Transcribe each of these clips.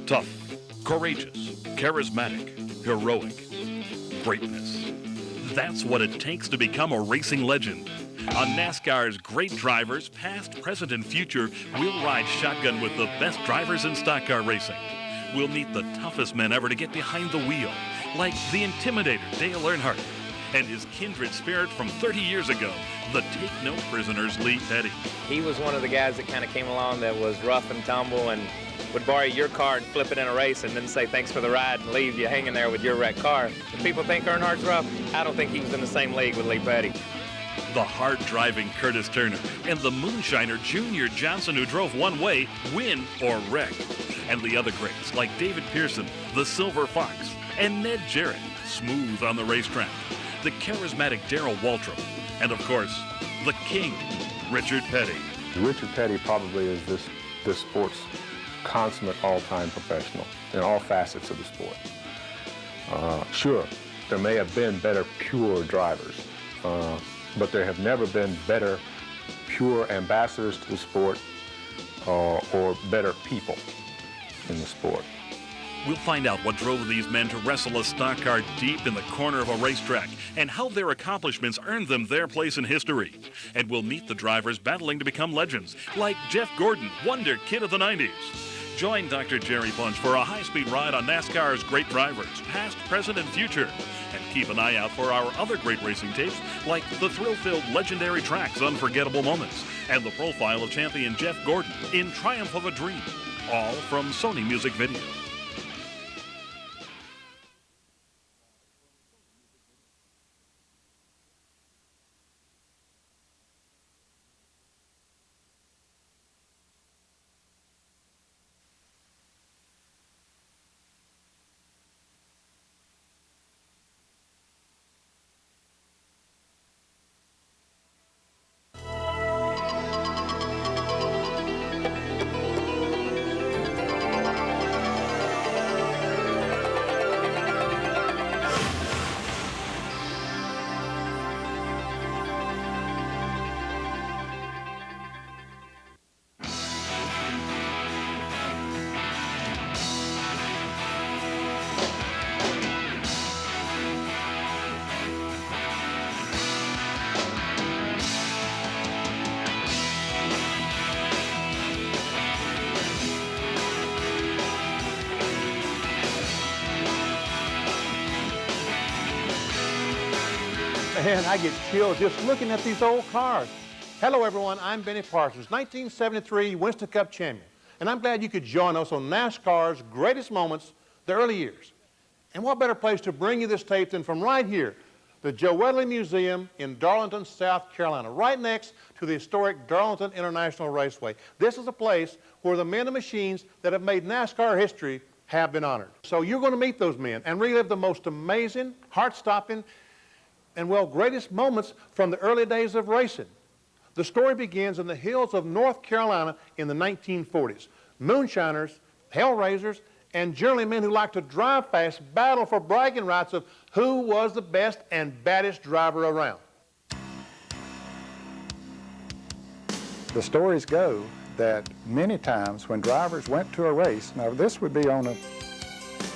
Tough, courageous, charismatic, heroic, greatness. That's what it takes to become a racing legend. On NASCAR's great drivers, past, present, and future, we'll ride shotgun with the best drivers in stock car racing. We'll meet the toughest men ever to get behind the wheel, like the Intimidator, Dale Earnhardt, and his kindred spirit from 30 years ago, the take-no-prisoners Lee Petty. He was one of the guys that kind of came along that was rough and tumble and would borrow your car and flip it in a race and then say thanks for the ride and leave you hanging there with your wrecked car. If people think Earnhardt's rough, I don't think he was in the same league with Lee Petty. The hard-driving Curtis Turner and the moonshiner Junior Johnson, who drove one way, win or wreck. And the other greats like David Pearson, the Silver Fox, and Ned Jarrett, smooth on the racetrack. The charismatic Darrell Waltrip, and of course, the king, Richard Petty. Richard Petty probably is this sport's consummate all-time professional in all facets of the sport. Sure, there may have been better pure drivers, but there have never been better pure ambassadors to the sport or better people in the sport. We'll find out what drove these men to wrestle a stock car deep in the corner of a racetrack and how their accomplishments earned them their place in history. And we'll meet the drivers battling to become legends, like Jeff Gordon, wonder kid of the 90s. Join Dr. Jerry Bunch for a high-speed ride on NASCAR's great drivers, past, present, and future. And keep an eye out for our other great racing tapes, like the thrill-filled legendary tracks, Unforgettable Moments, and the profile of champion Jeff Gordon in Triumph of a Dream, all from Sony Music Video. Man, I get chills just looking at these old cars. Hello, everyone. I'm Benny Parsons, 1973 Winston Cup champion. And I'm glad you could join us on NASCAR's greatest moments, the early years. And what better place to bring you this tape than from right here, the Joe Wedley Museum in Darlington, South Carolina, right next to the historic Darlington International Raceway. This is a place where the men and machines that have made NASCAR history have been honored. So you're going to meet those men and relive the most amazing, heart-stopping, and, well, greatest moments from the early days of racing. The story begins in the hills of North Carolina in the 1940s. Moonshiners, hellraisers, and journeymen who like to drive fast battle for bragging rights of who was the best and baddest driver around. The stories go that many times when drivers went to a race, now this would be on a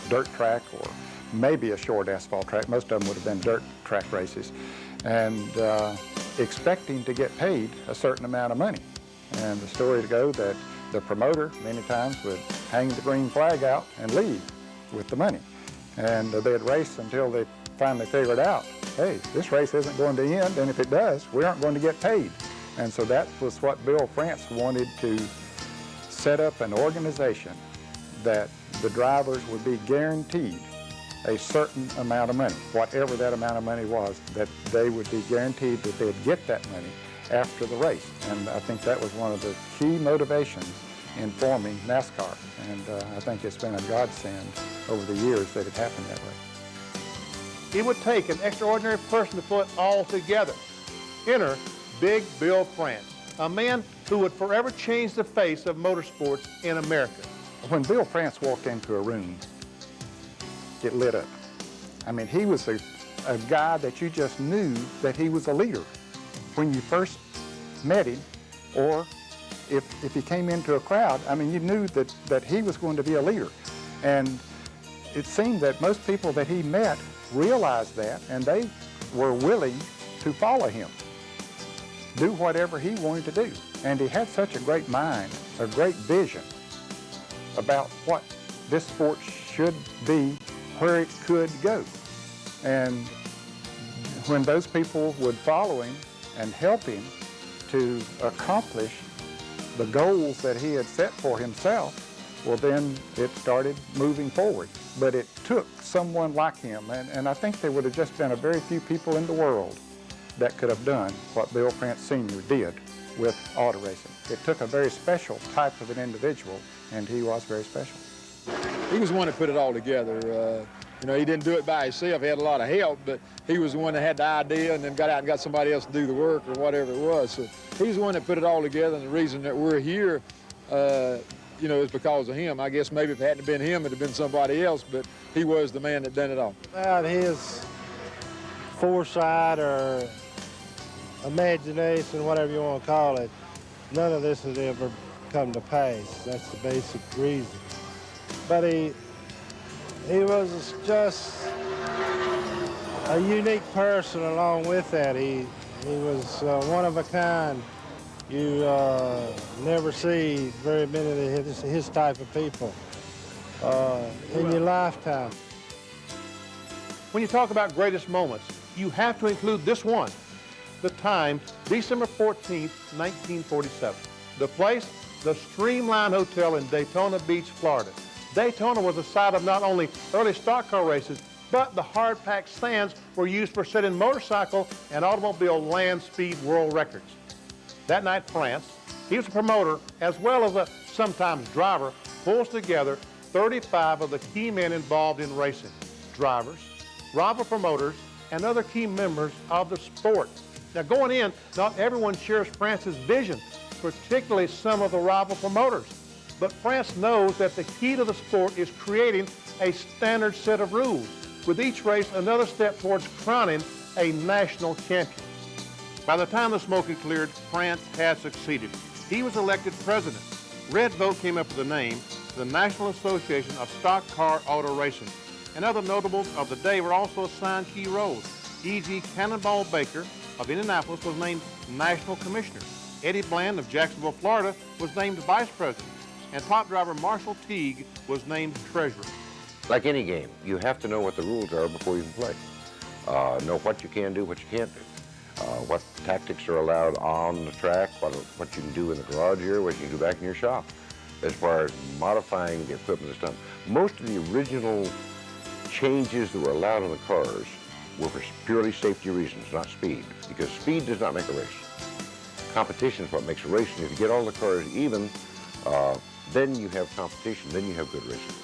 dirt track or maybe a short asphalt track, most of them would have been dirt track races, and expecting to get paid a certain amount of money. And the story to go that the promoter many times would hang the green flag out and leave with the money. And they'd race until they finally figured out, hey, this race isn't going to end, and if it does, we aren't going to get paid. And so that was what Bill France wanted to set up an organization that the drivers would be guaranteed a certain amount of money, whatever that amount of money was, that they would be guaranteed that they'd get that money after the race. And I think that was one of the key motivations in forming NASCAR. And I think it's been a godsend over the years that it happened that way. It would take an extraordinary person to put it all together. Enter Big Bill France, a man who would forever change the face of motorsports in America. When Bill France walked into a room, it lit up. I mean, he was a guy that you just knew that he was a leader. When you first met him, or if he came into a crowd, I mean, you knew that he was going to be a leader. And it seemed that most people that he met realized that, and they were willing to follow him, do whatever he wanted to do. And he had such a great mind, a great vision about what this sport should be, where it could go. And when those people would follow him and help him to accomplish the goals that he had set for himself, well, then it started moving forward. But it took someone like him, and I think there would have just been a very few people in the world that could have done what Bill France Sr. did with auto racing. It took a very special type of an individual, and he was very special. He was the one that put it all together. You know, he didn't do it by himself. He had a lot of help, but he was the one that had the idea and then got out and got somebody else to do the work or whatever it was. So he's the one that put it all together, and the reason that we're here, you know, is because of him. I guess maybe if it hadn't been him, it'd have been somebody else, but he was the man that done it all. Well, his foresight or imagination, whatever you want to call it, none of this has ever come to pass. That's the basic reason. But he was just a unique person along with that. He was one of a kind. You never see very many of his type of people in your lifetime. When you talk about greatest moments, you have to include this one. The time, December 14th, 1947. The place, the Streamline Hotel in Daytona Beach, Florida. Daytona was the site of not only early stock car races, but the hard-packed stands were used for setting motorcycle and automobile land speed world records. That night, France, he was a promoter as well as a sometimes driver, pulls together 35 of the key men involved in racing. Drivers, rival promoters, and other key members of the sport. Now going in, not everyone shares France's vision, particularly some of the rival promoters. But France knows that the key to the sport is creating a standard set of rules, with each race another step towards crowning a national champion. By the time the smoke had cleared, France had succeeded. He was elected president. Red vote came up with the name, the National Association of Stock Car Auto Racing. And other notables of the day were also assigned key roles. E.G. Cannonball Baker of Indianapolis was named National Commissioner. Eddie Bland of Jacksonville, Florida was named Vice President. And top driver Marshall Teague was named Treasurer. Like any game, you have to know what the rules are before you can play. Know what you can do, what you can't do. What tactics are allowed on the track, what you can do in the garage here, what you can do back in your shop, as far as modifying the equipment that's done. Most of the original changes that were allowed on the cars were for purely safety reasons, not speed, because speed does not make a race. Competition is what makes a race, and if you get all the cars even, then you have competition, then you have good racing.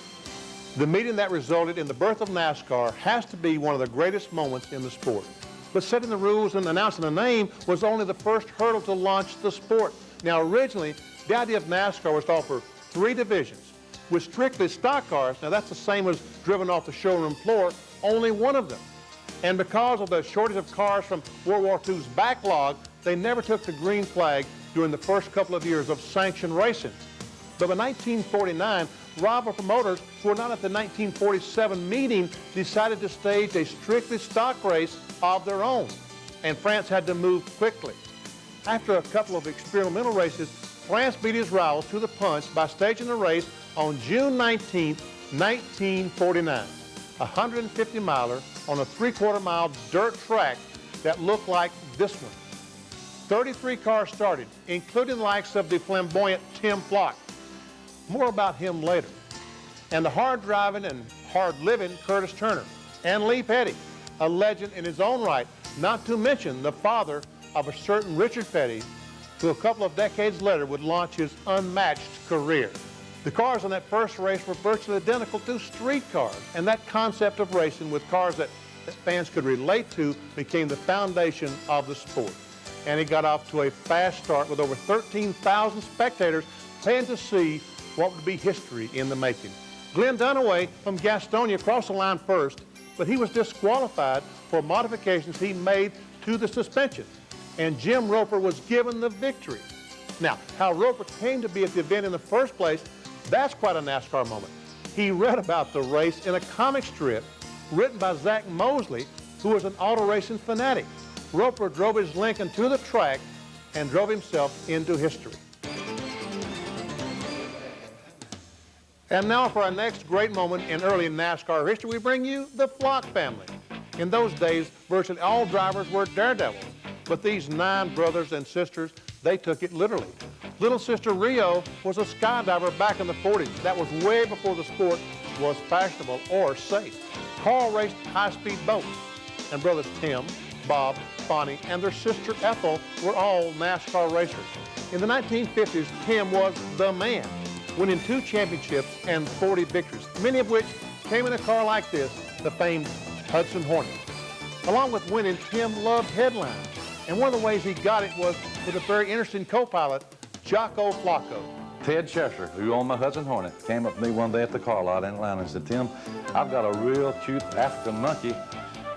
The meeting that resulted in the birth of NASCAR has to be one of the greatest moments in the sport. But setting the rules and announcing the name was only the first hurdle to launch the sport. Now originally, the idea of NASCAR was to offer 3 divisions. With strictly stock cars, now that's the same as driven off the showroom floor, only one of them. And because of the shortage of cars from World War II's backlog, they never took the green flag during the first couple of years of sanctioned racing. But by 1949, rival promoters who were not at the 1947 meeting decided to stage a strictly stock race of their own, and France had to move quickly. After a couple of experimental races, France beat his rivals to the punch by staging a race on June 19, 1949, a 150-miler on a 3/4-mile dirt track that looked like this one. 33 cars started, including the likes of the flamboyant Tim Flock. More about him later. And the hard-driving and hard-living Curtis Turner, and Lee Petty, a legend in his own right, not to mention the father of a certain Richard Petty, who a couple of decades later would launch his unmatched career. The cars in that first race were virtually identical to street cars, and that concept of racing with cars that fans could relate to became the foundation of the sport. And it got off to a fast start with over 13,000 spectators paying to see what would be history in the making. Glenn Dunaway from Gastonia crossed the line first, but he was disqualified for modifications he made to the suspension, and Jim Roper was given the victory. Now, how Roper came to be at the event in the first place, that's quite a NASCAR moment. He read about the race in a comic strip written by Zach Mosley, who was an auto racing fanatic. Roper drove his Lincoln to the track and drove himself into history. And now for our next great moment in early NASCAR history, we bring you the Flock family. In those days, virtually all drivers were daredevils, but these 9 brothers and sisters, they took it literally. Little sister Rio was a skydiver back in the 40s. That was way before the sport was fashionable or safe. Carl raced high-speed boats, and brothers Tim, Bob, Bonnie, and their sister Ethel were all NASCAR racers. In the 1950s, Tim was the man, winning 2 championships and 40 victories, many of which came in a car like this, the famed Hudson Hornet. Along with winning, Tim loved headlines, and one of the ways he got it was with a very interesting co-pilot, Jocko Flacco. Ted Cheshire, who owned my Hudson Hornet, came up to me one day at the car lot in Atlanta and said, Tim, I've got a real cute African monkey.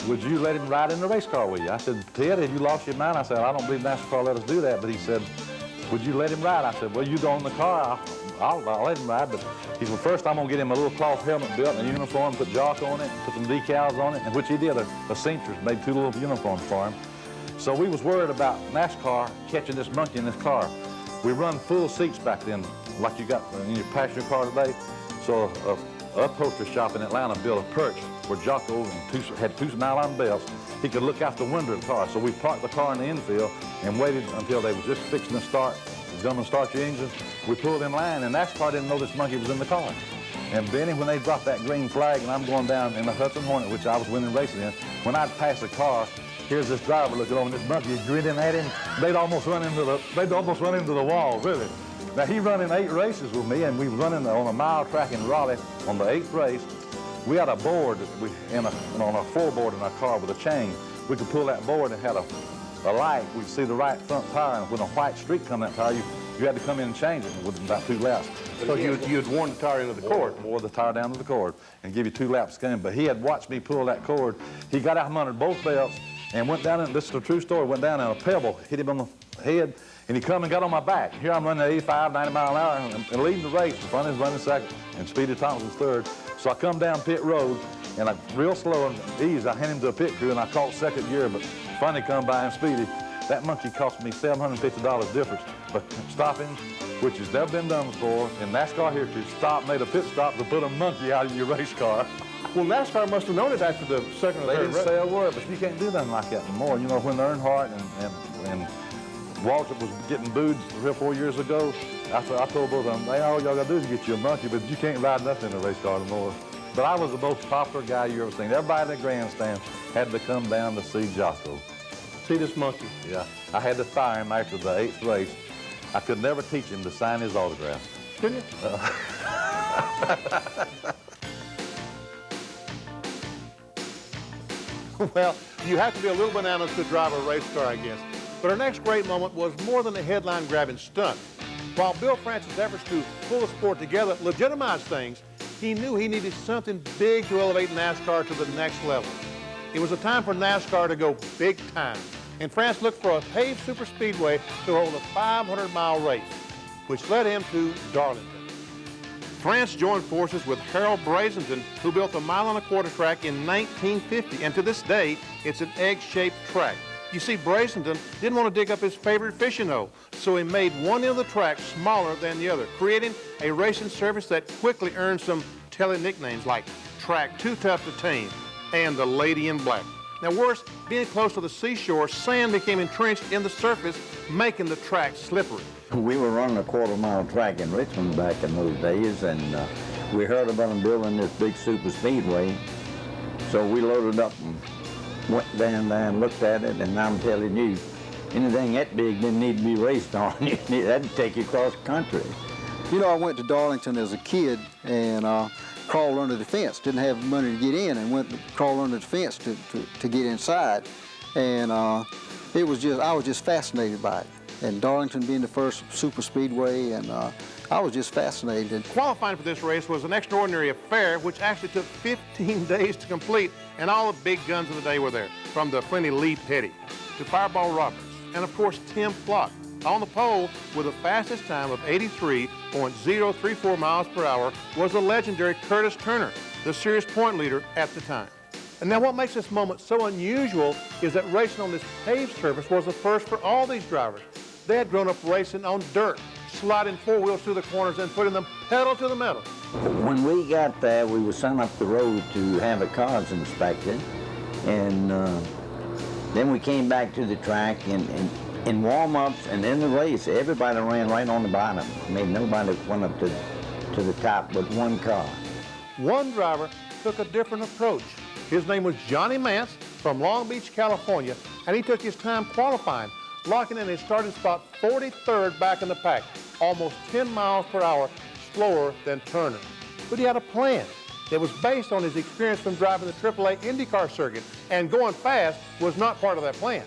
Would you let him ride in the race car with you? I said, Ted, have you lost your mind? I said, I don't believe NASCAR let us do that. But he said, would you let him ride? I said, well, you don't own the car. I'll let him ride. But he said, well, first I'm going to get him a little cloth helmet built and a uniform, put Jock on it, put some decals on it, and which he did. A seamstress made 2 little uniforms for him. So we was worried about NASCAR catching this monkey in this car. We run full seats back then, like you got in your passenger car today. So a upholstery shop in Atlanta built a perch where Jocko had 2 nylon belts. He could look out the window of the car. So we parked the car in the infield and waited until they was just fixing to start. Gentlemen, start your engine. We pulled in line, and NASCAR didn't know this monkey was in the car. And Benny, when they dropped that green flag, and I'm going down in the Hudson Hornet, which I was winning races in, when I'd pass a car, here's this driver looking over, and this monkey is grinning at him. They'd almost run into the wall, really. Now, he running 8 races with me, and we was running on a mile track in Raleigh on the 8th race. We had a board on a floorboard in our car with a chain. We could pull that board and had a light. We'd see the right front tire, and when a white streak come that tire, you had to come in and change it with about 2 laps. So you'd worn the tire into the cord. Wore the tire down to the cord and give you 2 laps to come in. But he had watched me pull that cord. He got out from under both belts and went down, and this is a true story, went down and a pebble hit him on the head, and he come and got on my back. Here I'm running 85, 90 mile an hour and leading the race. Funny's running second, and Speedy Thompson's third. So I come down pit road, and I real slow and easy, I hand him to a pit crew, and I caught second gear, but Funny come by and Speedy. That monkey cost me $750 difference, but stopping, which has never been done before in NASCAR history, made a pit stop to put a monkey out of your race car. Well, NASCAR must have known it after the second or third race. They didn't say a word, but you can't do nothing like that anymore. You know, when Earnhardt and Walter was getting booed 3 or 4 years ago, I told both of them, hey, all y'all got to do is get you a monkey, but you can't ride nothing in a race car anymore. But I was the most popular guy you ever seen. Everybody in the grandstand had to come down to see Jocko. See this monkey? Yeah. I had to fire him after the 8th race. I could never teach him to sign his autograph. Couldn't you? Well, you have to be a little bananas to drive a race car, I guess. But our next great moment was more than a headline-grabbing stunt. While Bill Francis' efforts to pull the sport together legitimized things, he knew he needed something big to elevate NASCAR to the next level. It was a time for NASCAR to go big time, and France looked for a paved superspeedway to hold a 500-mile race, which led him to Darlington. France joined forces with Harold Brazenton, who built a 1.25 mile track in 1950, and to this day, it's an egg-shaped track. You see, Brazenton didn't want to dig up his favorite fishing hole, so he made one end of the track smaller than the other, creating a racing surface that quickly earned some telling nicknames like Track Too Tough to Tame and the Lady in Black. Now worse, being close to the seashore, sand became entrenched in the surface, making the track slippery. We were running a 1/4 mile track in Richmond back in those days, and we heard about them building this big super speedway. So we loaded up and went down there and looked at it, and I'm telling you, anything that big didn't need to be raced on. That'd take you across the country. You know, I went to Darlington as a kid and crawled under the fence. Didn't have money to get in, and went to crawl under the fence to get inside. And I was just fascinated by it. And Darlington being the first super speedway, and I was just fascinated. Qualifying for this race was an extraordinary affair, which actually took 15 days to complete, and all the big guns of the day were there, from the friendly Lee Petty to Fireball Roberts, and of course Tim Flock. On the pole with the fastest time of 83.034 miles per hour was the legendary Curtis Turner, the series point leader at the time. And now what makes this moment so unusual is that racing on this paved surface was the first for all these drivers. They had grown up racing on dirt, sliding four wheels through the corners and putting them pedal to the metal. When we got there, we were sent up the road to have the cars inspected, and then we came back to the track, and in warm-ups and in the race, everybody ran right on the bottom. I mean, nobody went up to the top but one car. One driver took a different approach. His name was Johnny Mance from Long Beach, California, and he took his time qualifying, locking in his starting spot 43rd back in the pack, almost 10 miles per hour slower than Turner. But he had a plan that was based on his experience from driving the AAA IndyCar circuit, and going fast was not part of that plan.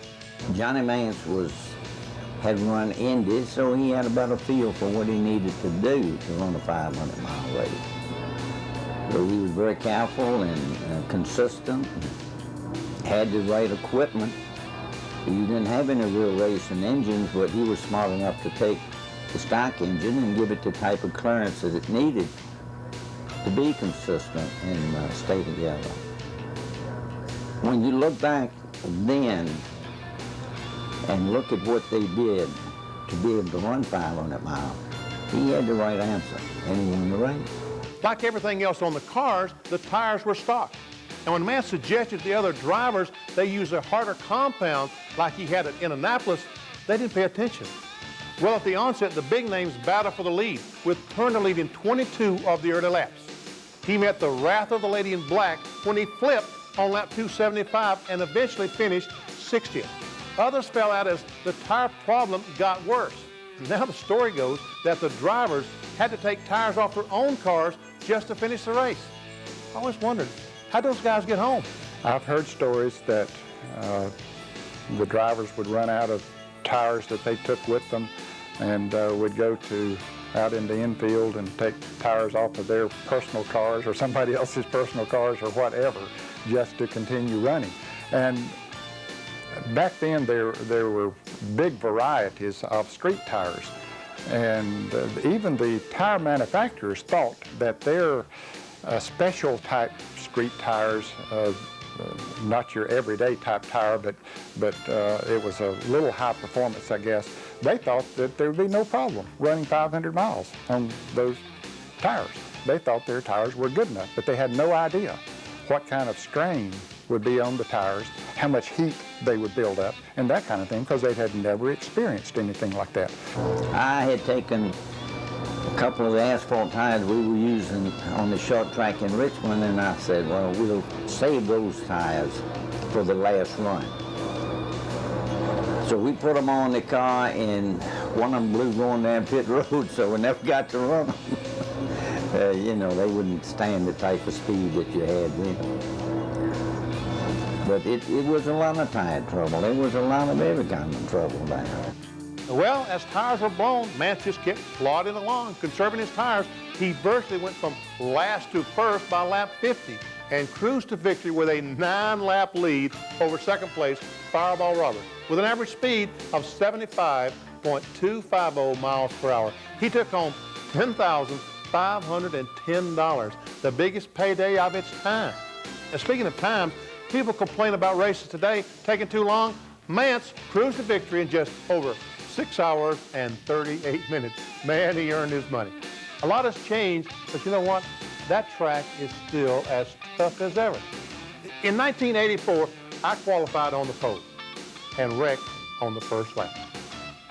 Johnny Mance had run Indy, so he had a better feel for what he needed to do to run a 500-mile race. So he was very careful and consistent, had the right equipment. He didn't have any real racing engines, but he was smart enough to take the stock engine and give it the type of clearance that it needed to be consistent and stay together. When you look back then and look at what they did to be able to run 500 miles, he had the right answer, and he won the race. Like everything else on the cars, the tires were stock. And when Mance suggested to the other drivers they use a harder compound like he had at Indianapolis, they didn't pay attention. Well, at the onset, the big names battled for the lead, with Turner leading 22 of the early laps. He met the wrath of the lady in black when he flipped on lap 275 and eventually finished 60th. Others fell out as the tire problem got worse. Now the story goes that the drivers had to take tires off their own cars just to finish the race. I always wondered, how'd those guys get home? I've heard stories that the drivers would run out of tires that they took with them and would go out in the infield and take tires off of their personal cars or somebody else's personal cars or whatever just to continue running. And back then there were big varieties of street tires, and even the tire manufacturers thought that their special type street tires, not your everyday type tire, but it was a little high performance, I guess. They thought that there would be no problem running 500 miles on those tires. They thought their tires were good enough, but they had no idea what kind of strain would be on the tires, how much heat they would build up, and that kind of thing, because they had never experienced anything like that. I had taken a couple of the asphalt tires we were using on the short track in Richmond, and I said, well, we'll save those tires for the last run. So we put them on the car, and one of them blew going down pit road, so we never got to run them. You know, they wouldn't stand the type of speed that you had then. But it was a lot of tire trouble. There was a lot of every kind of trouble back there. Well, as tires were blown, Mance just kept plodding along, conserving his tires. He virtually went from last to first by lap 50 and cruised to victory with a 9-lap lead over second place Fireball Roberts with an average speed of 75.250 miles per hour. He took home $10,510, the biggest payday of its time. And speaking of time, people complain about races today taking too long. Mance cruised to victory in just over 6 hours and 38 minutes. Man, he earned his money. A lot has changed, but you know what? That track is still as tough as ever. In 1984, I qualified on the pole and wrecked on the first lap.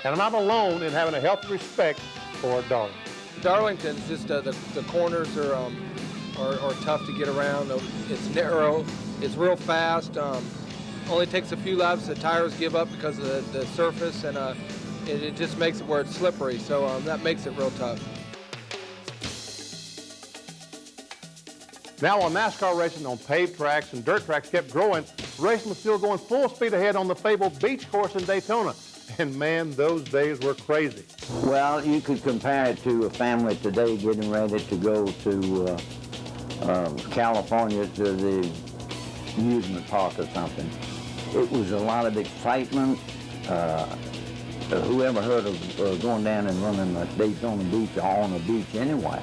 And I'm not alone in having a healthy respect for Darlington. Darlington's just the corners are tough to get around. It's narrow, it's real fast. Only takes a few laps, the tires give up because of the surface, and it just makes it where it's slippery, so that makes it real tough. Now, while NASCAR racing on paved tracks and dirt tracks kept growing, racing was still going full speed ahead on the fabled beach course in Daytona. And man, those days were crazy. Well, you could compare it to a family today getting ready to go to California to the amusement park or something. It was a lot of excitement. whoever heard of going down and running a Daytona Beach or on a beach anyway?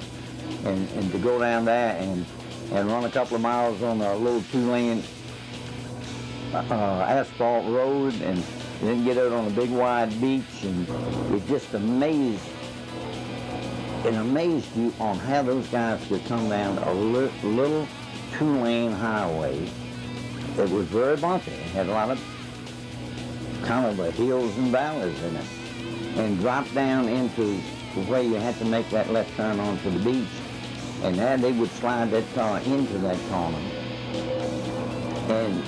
And to go down there and run a couple of miles on a little 2-lane asphalt road and then get out on a big wide beach, and it just amazed you on how those guys could come down a little 2-lane highway. It was very bumpy. It had a lot of kind of hills and valleys in it, and drop down into where you had to make that left turn onto the beach, and then they would slide that car into that corner. And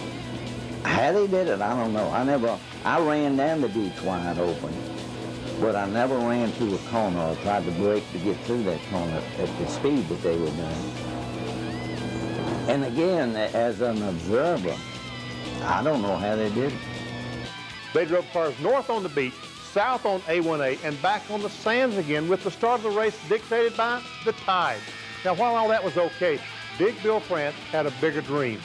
how they did it, I don't know. I ran down the beach wide open, but I never ran through a corner or tried to brake to get through that corner at the speed that they were doing. And again, as an observer, I don't know how they did it. They drove cars north on the beach, south on A1A, and back on the sands again, with the start of the race dictated by the tide. Now, while all that was okay, Big Bill France had a bigger dream.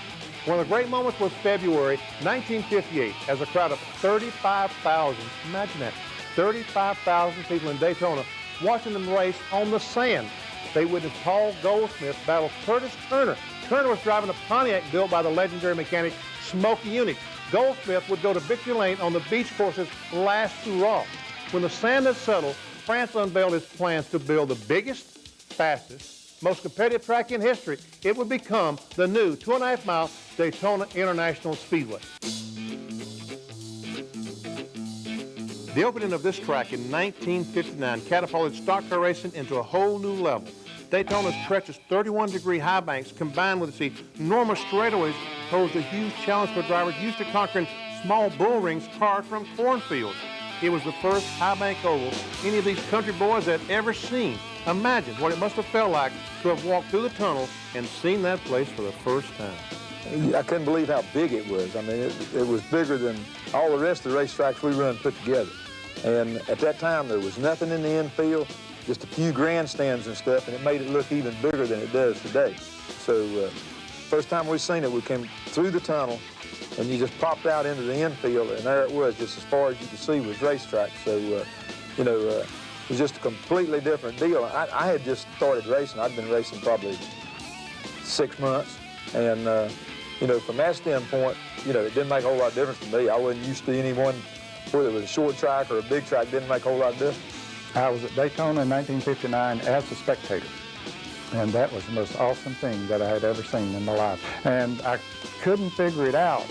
One of the great moments was February 1958, as a crowd of 35,000, imagine that, 35,000 people in Daytona watching them race on the sand. They witnessed Paul Goldsmith battle Curtis Turner. Turner was driving a Pontiac built by the legendary mechanic Smokey Yunick. Goldsmith would go to victory lane on the beach course's last hurrah. When the sand had settled, France unveiled his plans to build the biggest, fastest, most competitive track in history. It would become the new 2.5-mile Daytona International Speedway. The opening of this track in 1959 catapulted stock car racing into a whole new level. Daytona's treacherous 31-degree high banks combined with its enormous straightaways posed a huge challenge for drivers used to conquering small bull rings carved from cornfields. It was the first high bank oval any of these country boys had ever seen. Imagine what it must have felt like to have walked through the tunnel and seen that place for the first time. I couldn't believe how big it was. I mean, it was bigger than all the rest of the racetracks we run put together. And at that time, there was nothing in the infield, just a few grandstands and stuff, and it made it look even bigger than it does today. So first time we seen it, we came through the tunnel, and you just popped out into the infield, and there it was, just as far as you could see was racetrack. So, it was just a completely different deal. I had just started racing. I'd been racing probably 6 months, and, from that standpoint, it didn't make a whole lot of difference to me. I wasn't used to anyone, whether it was a short track or a big track, didn't make a whole lot of difference. I was at Daytona in 1959 as a spectator, and that was the most awesome thing that I had ever seen in my life. And I couldn't figure it out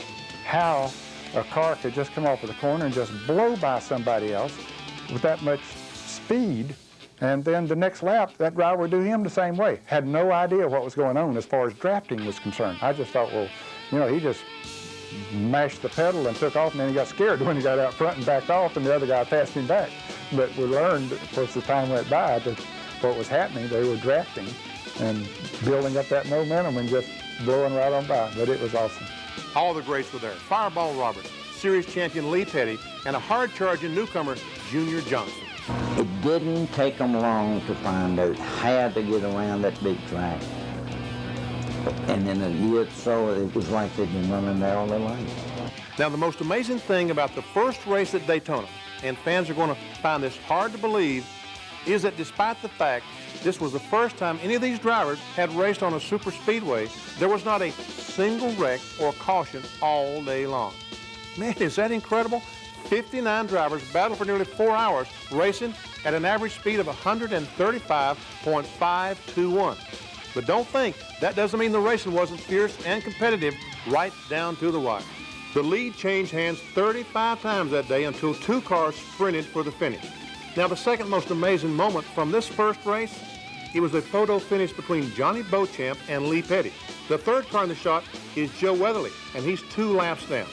how a car could just come off of the corner and just blow by somebody else with that much speed, and then the next lap, that driver would do him the same way. Had no idea what was going on as far as drafting was concerned. I just thought, well, he just mashed the pedal and took off, and then he got scared when he got out front and backed off, and the other guy passed him back. But we learned, as the time went by, that what was happening, they were drafting and building up that momentum and just blowing right on by. But it was awesome. All the greats were there. Fireball Roberts, series champion Lee Petty, and a hard-charging newcomer, Junior Johnson. It didn't take them long to find out how to get around that big track. And in a year or so, it was like they'd been running there all their life. Now, the most amazing thing about the first race at Daytona, and fans are going to find this hard to believe, is that despite the fact this was the first time any of these drivers had raced on a super speedway, there was not a single wreck or caution all day long. Man, is that incredible? 59 drivers battled for nearly 4 hours, racing at an average speed of 135.521. But don't think that doesn't mean the racing wasn't fierce and competitive right down to the wire. The lead changed hands 35 times that day until 2 cars sprinted for the finish. Now, the second most amazing moment from this first race, it was a photo finish between Johnny Beauchamp and Lee Petty. The third car in the shot is Joe Weatherly, and he's 2 laps down.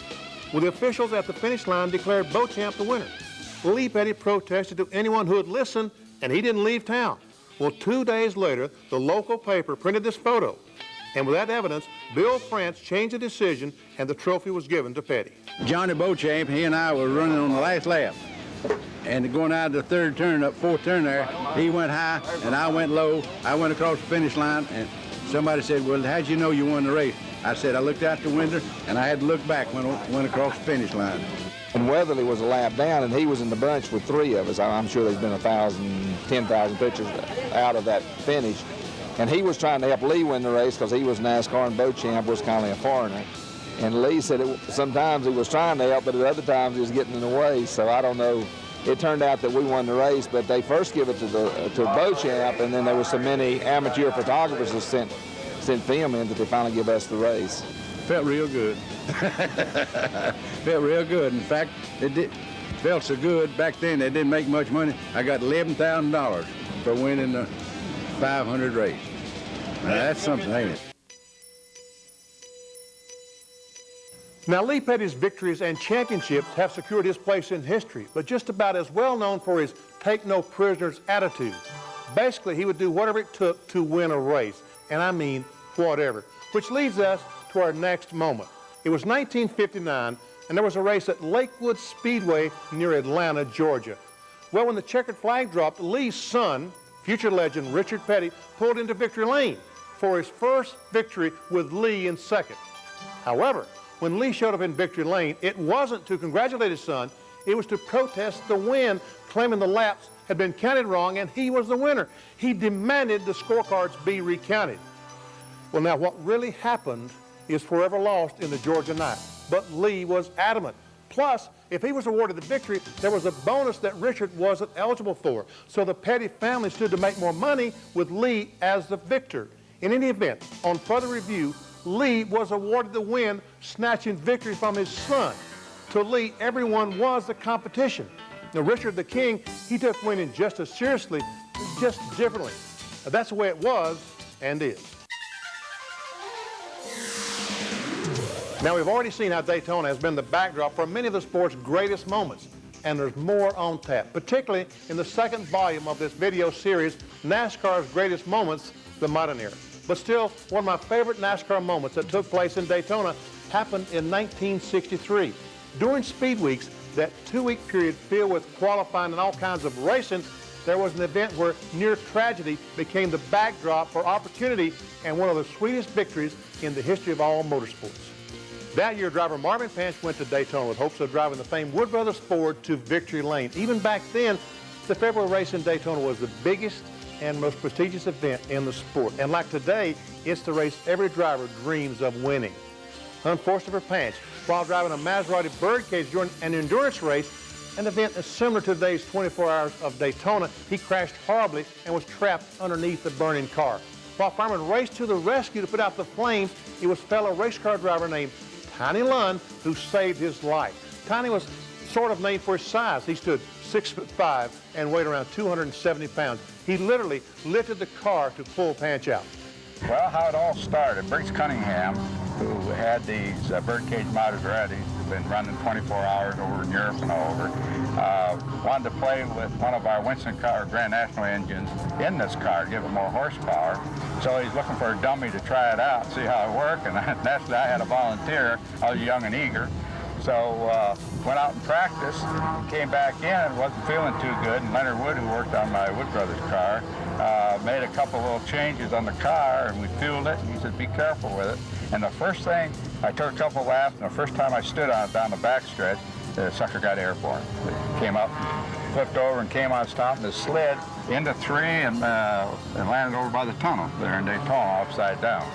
Well, the officials at the finish line declared Beauchamp the winner. Lee Petty protested to anyone who would listen, and he didn't leave town. Well, 2 days later, the local paper printed this photo. And with that evidence, Bill France changed the decision, and the trophy was given to Petty. Johnny Beauchamp, he and I were running on the last lap. And going out of the third turn, up fourth turn there, he went high and I went low. I went across the finish line, and somebody said, well, how'd you know you won the race? I said, I looked out the window and I had to look back when I went across the finish line. And Weatherly was a lap down, and he was in the bunch with 3 of us. I'm sure there's been 1,000, 10,000 pictures out of that finish. And he was trying to help Lee win the race because he was NASCAR and boat champ, was kind of a foreigner. And Lee said sometimes he was trying to help, but at other times he was getting in the way. So I don't know. It turned out that we won the race, but they first give it to the boat champ, and then there was so many amateur photographers that sent film in that they finally give us the race. Felt real good. Felt real good. In fact, felt so good back then they didn't make much money. I got $11,000 for winning the 500 race. Now, that's something, ain't it? Now, Lee Petty's victories and championships have secured his place in history, but just about as well known for his take-no-prisoners attitude. Basically, he would do whatever it took to win a race, and I mean whatever, which leads us to our next moment. It was 1959, and there was a race at Lakewood Speedway near Atlanta, Georgia. Well, when the checkered flag dropped, Lee's son, future legend Richard Petty, pulled into victory lane for his first victory with Lee in second. However, when Lee showed up in victory lane, it wasn't to congratulate his son, it was to protest the win, claiming the laps had been counted wrong and he was the winner. He demanded the scorecards be recounted. Well, now what really happened is forever lost in the Georgia night, but Lee was adamant. Plus, if he was awarded the victory, there was a bonus that Richard wasn't eligible for. So the Petty family stood to make more money with Lee as the victor. In any event, on further review, Lee was awarded the win, snatching victory from his son. To Lee, everyone was the competition. Now, Richard the King, he took winning just as seriously, just differently. Now, that's the way it was and is. Now, we've already seen how Daytona has been the backdrop for many of the sport's greatest moments, and there's more on tap, particularly in the second volume of this video series, NASCAR's Greatest Moments, the Modern Era. But still, one of my favorite NASCAR moments that took place in Daytona happened in 1963. During Speed Weeks, that 2-week period filled with qualifying and all kinds of racing, there was an event where near tragedy became the backdrop for opportunity and one of the sweetest victories in the history of all motorsports. That year, driver Marvin Panch went to Daytona with hopes of driving the famed Wood Brothers Ford to victory lane. Even back then, the February race in Daytona was the biggest and most prestigious event in the sport. And like today, it's the race every driver dreams of winning. Unfortunately for Panch, while driving a Maserati Birdcage during an endurance race, an event is similar to today's 24 Hours of Daytona, he crashed horribly and was trapped underneath the burning car. While firemen raced to the rescue to put out the flames, it was fellow race car driver named Tiny Lund who saved his life. Tiny was sort of named for his size. He stood 6'5" and weighed around 270 pounds. He literally lifted the car to pull Panch out. Well, how it all started, Briggs Cunningham, who had these Birdcage Maseratis, been running 24 hours over in Europe and all over, wanted to play with one of our Winston car Grand National engines in this car, give it more horsepower. So he's looking for a dummy to try it out, see how it worked, and naturally I had a volunteer. I was young and eager. So went out and practiced, came back in, wasn't feeling too good, and Leonard Wood, who worked on my Wood Brothers car, made a couple little changes on the car, and we fueled it, and he said, be careful with it. And the first thing, I took a couple laps, and the first time I stood on it down the backstretch, the sucker got airborne. It came up, flipped over, and came on stop, and it slid into 3 and landed over by the tunnel there in Daytona, upside down.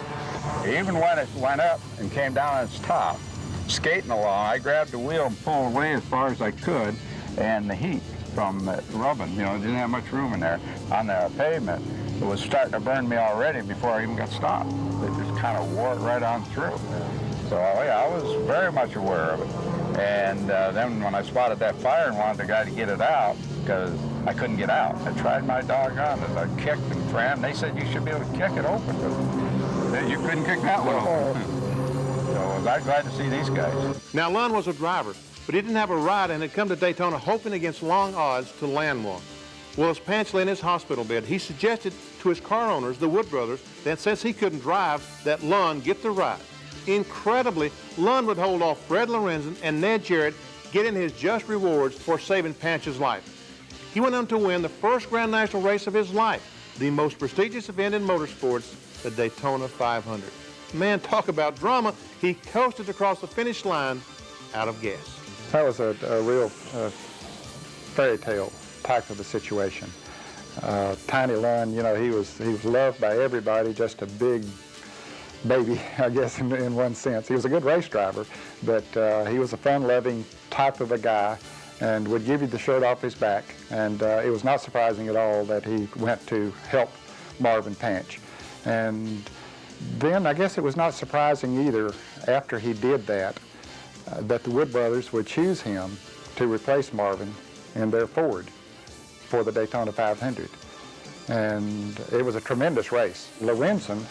Even when it went up and came down on its top, skating along, I grabbed the wheel and pulled away as far as I could, and the heat from rubbing, didn't have much room in there on the pavement. It was starting to burn me already before I even got stopped. It just kind of wore it right on through. So yeah, I was very much aware of it. And then when I spotted that fire and wanted the guy to get it out, because I couldn't get out, I tried my doggone it. I kicked and crammed. They said you should be able to kick it open, but you couldn't kick that one open. So I was glad to see these guys. Now, Lund was a driver, but he didn't have a ride and had come to Daytona hoping against long odds to land one. Well, as Panch lay in his hospital bed, he suggested to his car owners, the Wood Brothers, that since he couldn't drive, that Lund get the ride. Incredibly, Lund would hold off Fred Lorenzen and Ned Jarrett, getting his just rewards for saving Panch's life. He went on to win the first Grand National race of his life, the most prestigious event in motorsports, the Daytona 500. Man, talk about drama. He coasted across the finish line out of gas. That was a real fairy tale type of a situation. Tiny Lund, you know, he was loved by everybody, just a big baby, I guess, in one sense. He was a good race driver, but he was a fun-loving type of a guy and would give you the shirt off his back. And it was not surprising at all that he went to help Marvin Panch. And then I guess it was not surprising either, after he did that, that the Wood brothers would choose him to replace Marvin in their Ford for the Daytona 500. And it was a tremendous race. Lorenzen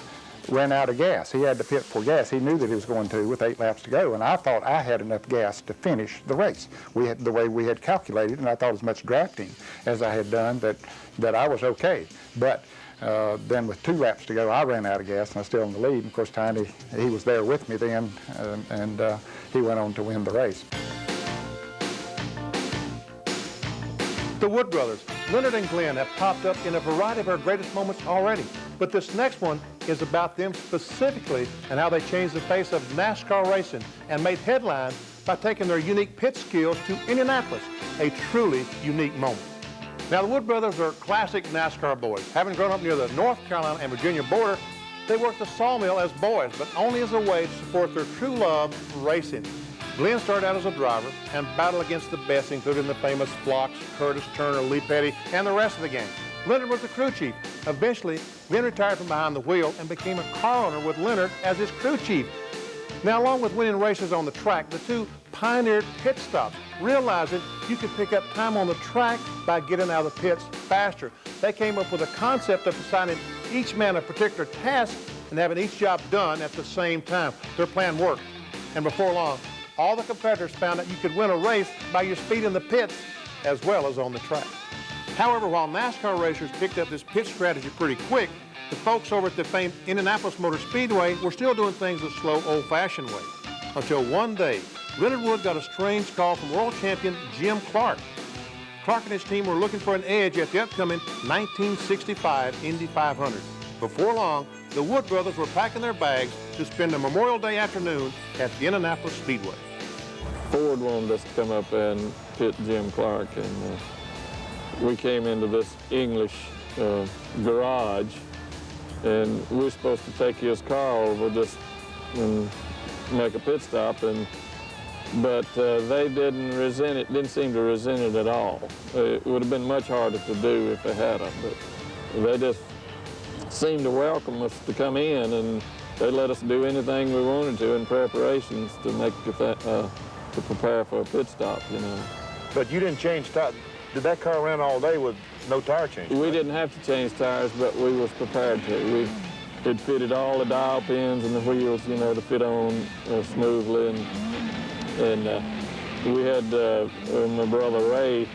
ran out of gas. He had to pit for gas. He knew that he was going to with 8 laps to go, and I thought I had enough gas to finish the race. The way we had calculated, and I thought as much drafting as I had done, that I was okay. But then with 2 laps to go, I ran out of gas, and I was still in the lead. And of course, Tiny, he was there with me then, and he went on to win the race. The Wood brothers, Leonard and Glenn, have popped up in a variety of our greatest moments already. But this next one is about them specifically and how they changed the face of NASCAR racing and made headlines by taking their unique pit skills to Indianapolis, a truly unique moment. Now, the Wood brothers are classic NASCAR boys. Having grown up near the North Carolina and Virginia border, they worked the sawmill as boys, but only as a way to support their true love for racing. Glenn started out as a driver and battled against the best, including the famous Flocks, Curtis Turner, Lee Petty, and the rest of the gang. Leonard was the crew chief. Eventually, Glenn retired from behind the wheel and became a car owner with Leonard as his crew chief. Now, along with winning races on the track, the two pioneered pit stops, realizing you could pick up time on the track by getting out of the pits faster. They came up with a concept of assigning each man a particular task and having each job done at the same time. Their plan worked, and before long, all the competitors found out you could win a race by your speed in the pits as well as on the track. However, while NASCAR racers picked up this pit strategy pretty quick, the folks over at the famed Indianapolis Motor Speedway were still doing things the slow, old-fashioned way. Until one day, Leonard Wood got a strange call from world champion Jim Clark. Clark and his team were looking for an edge at the upcoming 1965 Indy 500. Before long, the Wood brothers were packing their bags to spend a Memorial Day afternoon at the Indianapolis Speedway. Ford wanted us to come up and pit Jim Clark, and we came into this English garage, and we were supposed to take his car over just and make a pit stop, but they didn't seem to resent it at all. It would have been much harder to do if they hadn't, but they just seemed to welcome us to come in, and they let us do anything we wanted to in preparations to make to prepare for a pit stop, you know. But you didn't change tires. Did that car run all day with no tire change? We didn't have to change tires, but we was prepared to. We had fitted all the dial pins and the wheels, you know, to fit on smoothly, and we had my brother Ray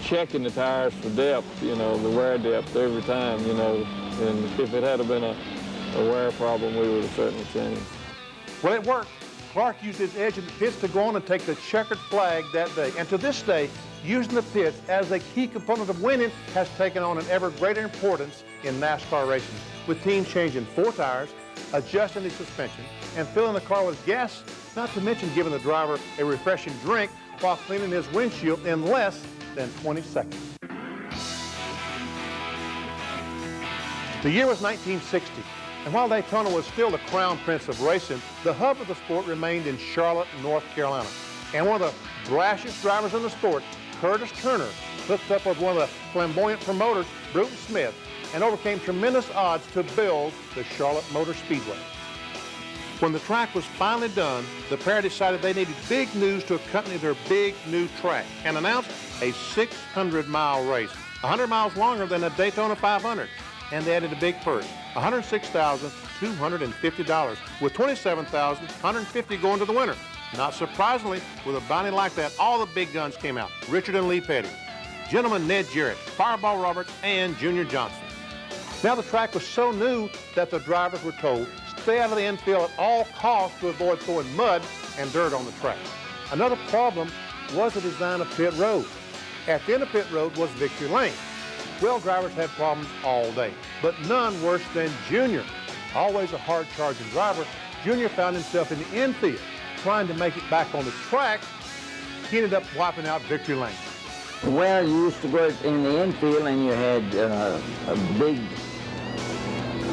checking the tires for depth, you know, the wear depth every time, you know, and if it had been a wear problem, we would have certainly changed. Well, it worked. Clark used his edge in the pits to go on and take the checkered flag that day. And to this day, using the pits as a key component of winning has taken on an ever greater importance in NASCAR racing, with teams changing 4 tires, adjusting the suspension, and filling the car with gas, not to mention giving the driver a refreshing drink while cleaning his windshield in less than 20 seconds. The year was 1960. And while Daytona was still the crown prince of racing, the hub of the sport remained in Charlotte, North Carolina. And one of the brashest drivers in the sport, Curtis Turner, hooked up with one of the flamboyant promoters, Bruton Smith, and overcame tremendous odds to build the Charlotte Motor Speedway. When the track was finally done, the pair decided they needed big news to accompany their big new track and announced a 600-mile race, 100 miles longer than the Daytona 500. And they added a big purse, $106,250, with $27,150 going to the winner. Not surprisingly, with a bounty like that, all the big guns came out. Richard and Lee Petty, Gentleman Ned Jarrett, Fireball Roberts, and Junior Johnson. Now the track was so new that the drivers were told, stay out of the infield at all costs to avoid throwing mud and dirt on the track. Another problem was the design of pit road. At the end of pit road was Victory Lane. Well, drivers had problems all day, but none worse than Junior. Always a hard-charging driver, Junior found himself in the infield, trying to make it back on the track he ended up wiping out victory lane. Well, you used to work in the infield and you had a big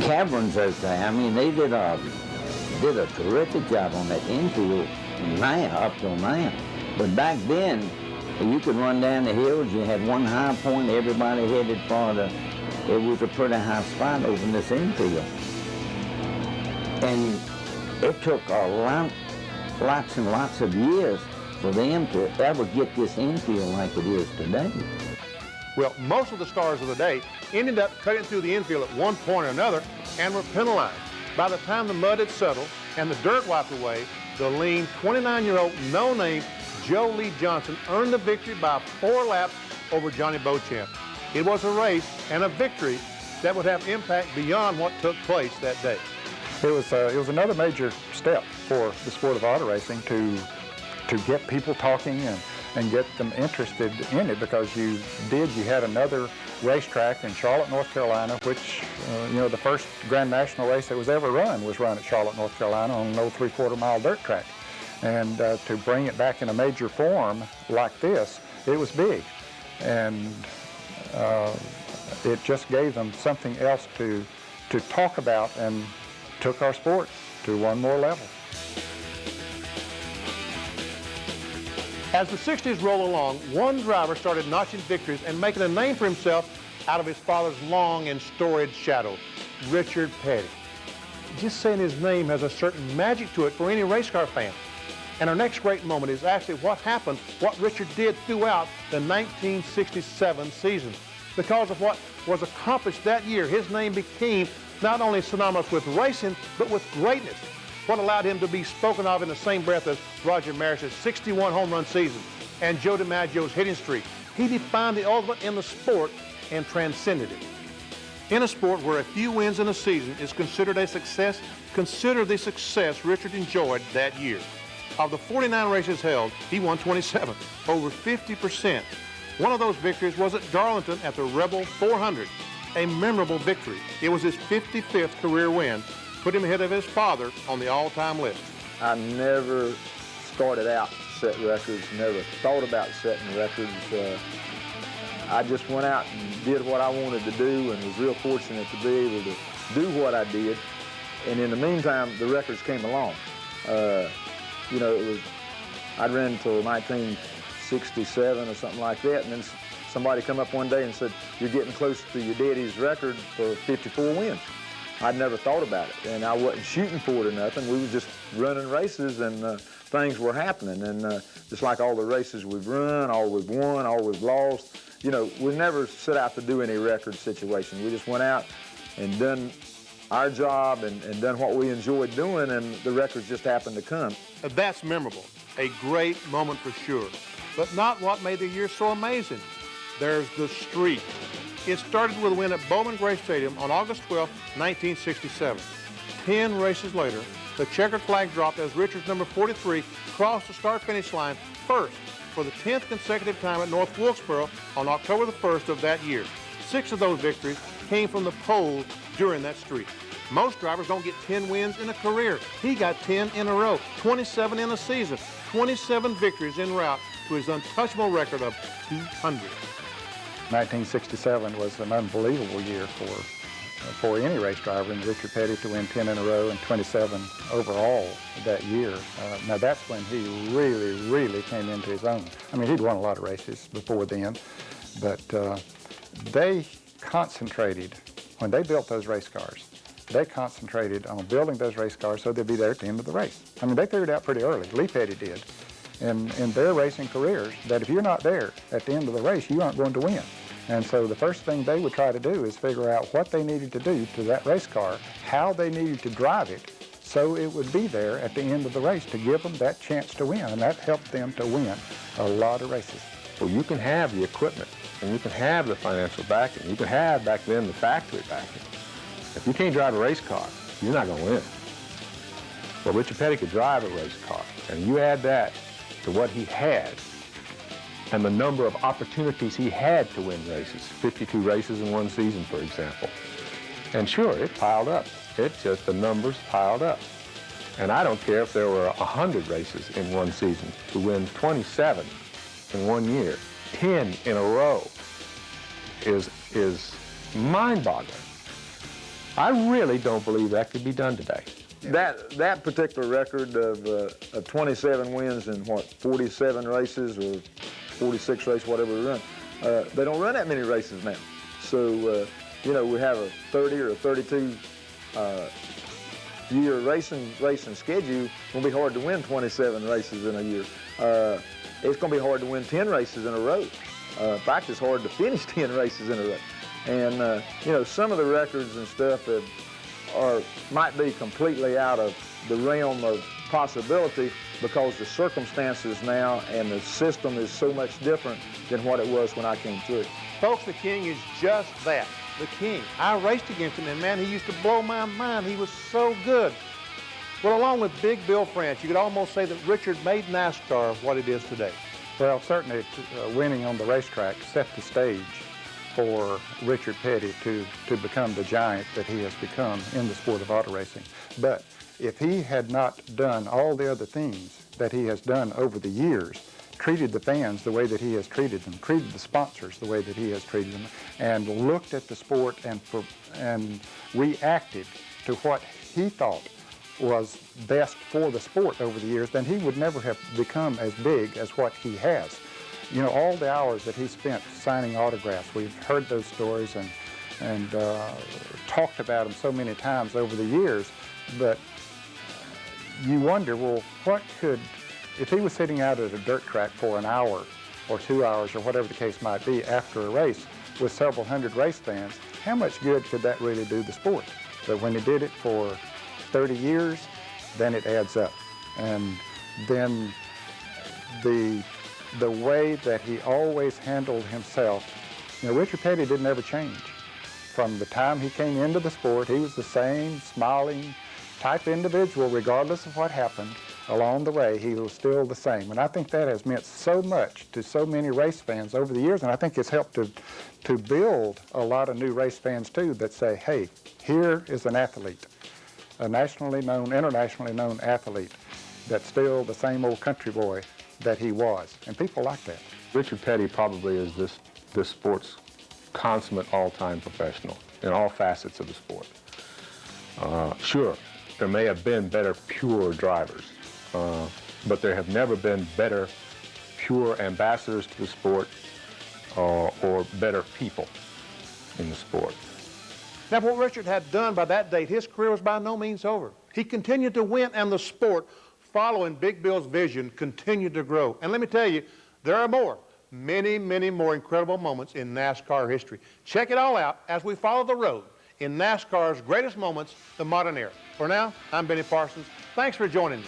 caverns out there. I mean, they did a terrific job on that infield now, up till now. But back then, you could run down the hills, you had one high point, everybody headed for it was a pretty high spot over in this infield. And it took lots and lots of years for them to ever get this infield like it is today. Well, most of the stars of the day ended up cutting through the infield at one point or another and were penalized. By the time the mud had settled and the dirt wiped away, the lean 29-year-old no-name Joe Lee Johnson earned the victory by 4 laps over Johnny Beauchamp. It was a race and a victory that would have impact beyond what took place that day. It was another major step for the sport of auto racing to get people talking and get them interested in it, because you had another racetrack in Charlotte, North Carolina, which, the first Grand National race that was ever run was run at Charlotte, North Carolina on an old 3/4-mile dirt track. And to bring it back in a major form like this, it was big. And it just gave them something else to talk about and took our sport to one more level. As the 60s rolled along, one driver started notching victories and making a name for himself out of his father's long and storied shadow, Richard Petty. Just saying his name has a certain magic to it for any race car fan. And our next great moment is actually what happened, what Richard did throughout the 1967 season. Because of what was accomplished that year, his name became not only synonymous with racing, but with greatness. What allowed him to be spoken of in the same breath as Roger Maris's 61 home run season and Joe DiMaggio's hitting streak. He defined the ultimate in the sport and transcended it. In a sport where a few wins in a season is considered a success, consider the success Richard enjoyed that year. Of the 49 races held, he won 27, over 50%. One of those victories was at Darlington at the Rebel 400, a memorable victory. It was his 55th career win, put him ahead of his father on the all-time list. I never started out to set records, never thought about setting records. I just went out and did what I wanted to do and was real fortunate to be able to do what I did. And in the meantime, the records came along. I'd ran until 1967 or something like that, and then somebody come up one day and said, "You're getting close to your daddy's record for 54 wins." I'd never thought about it, and I wasn't shooting for it or nothing. We were just running races, and things were happening. And just like all the races we've run, all we've won, all we've lost, we never set out to do any record situation. We just went out and done our job and done what we enjoyed doing, and the records just happened to come. That's memorable, a great moment for sure, but not what made the year so amazing. There's the streak. It started with a win at Bowman Gray Stadium on August 12, 1967. 10 races later, the checkered flag dropped as Richard's number 43 crossed the start-finish line first for the 10th consecutive time at North Wilkesboro on October the 1st of that year. 6 of those victories came from the pole during that streak. Most drivers don't get 10 wins in a career. He got 10 in a row, 27 in a season, 27 victories en route to his untouchable record of 200. 1967 was an unbelievable year for any race driver, and Richard Petty to win 10 in a row and 27 overall that year. Now that's when he really came into his own. I mean, he'd won a lot of races before then, but they concentrated, when they built those race cars, they concentrated on building those race cars so they'd be there at the end of the race. I mean, they figured out pretty early, Lee Petty did, in their racing careers, that if you're not there at the end of the race, you aren't going to win. And so the first thing they would try to do is figure out what they needed to do to that race car, how they needed to drive it, so it would be there at the end of the race to give them that chance to win, and that helped them to win a lot of races. Well, you can have the equipment, and you can have the financial backing. You can have, back then, the factory backing. If you can't drive a race car, you're not going to win. Well, Richard Petty could drive a race car, and you add that to what he had and the number of opportunities he had to win races, 52 races in one season, for example. And sure, it piled up. The numbers piled up. And I don't care if there were 100 races in one season. To win 27 in 1 year, 10 in a row, is mind-boggling. I really don't believe that could be done today. That particular record of 27 wins in, 47 races or 46 races, whatever we run, they don't run that many races now. So, you know, we have a 30 or a 32 year racing schedule. It's going to be hard to win 27 races in a year. It's going to be hard to win 10 races in a row. In fact, it's hard to finish 10 races in a row. And, you know, some of the records and stuff that might be completely out of the realm of possibility because the circumstances now and the system is so much different than what it was when I came through. Folks, the King is just that, the King. I raced against him, and man, he used to blow my mind. He was so good. Well, along with Big Bill France, you could almost say that Richard made NASCAR what it is today. Well, certainly winning on the racetrack set the stage for Richard Petty to become the giant that he has become in the sport of auto racing. But if he had not done all the other things that he has done over the years, treated the fans the way that he has treated them, treated the sponsors the way that he has treated them, and looked at the sport and reacted to what he thought was best for the sport over the years, then he would never have become as big as what he has. You know, all the hours that he spent signing autographs, we've heard those stories and talked about them so many times over the years, but you wonder, well, what could, if he was sitting out at a dirt track for an hour or 2 hours or whatever the case might be after a race with several hundred race fans, how much good could that really do the sport? But when he did it for 30 years, then it adds up. And then the way that he always handled himself, you know, Richard Petty didn't ever change. From the time he came into the sport, he was the same smiling type individual, regardless of what happened along the way. He was still the same. And I think that has meant so much to so many race fans over the years, and I think it's helped to build a lot of new race fans too that say, hey, here is an athlete, a nationally known, internationally known athlete that's still the same old country boy that he was, and people like that. Richard Petty probably is this sport's consummate all-time professional in all facets of the sport. Sure, there may have been better pure drivers, but there have never been better pure ambassadors to the sport or better people in the sport. Now, what Richard had done by that date, his career was by no means over. He continued to win, and the sport, following Big Bill's vision, continued to grow. And let me tell you, there are more, many, many more incredible moments in NASCAR history. Check it all out as we follow the road in NASCAR's greatest moments, the modern era. For now, I'm Benny Parsons. Thanks for joining me.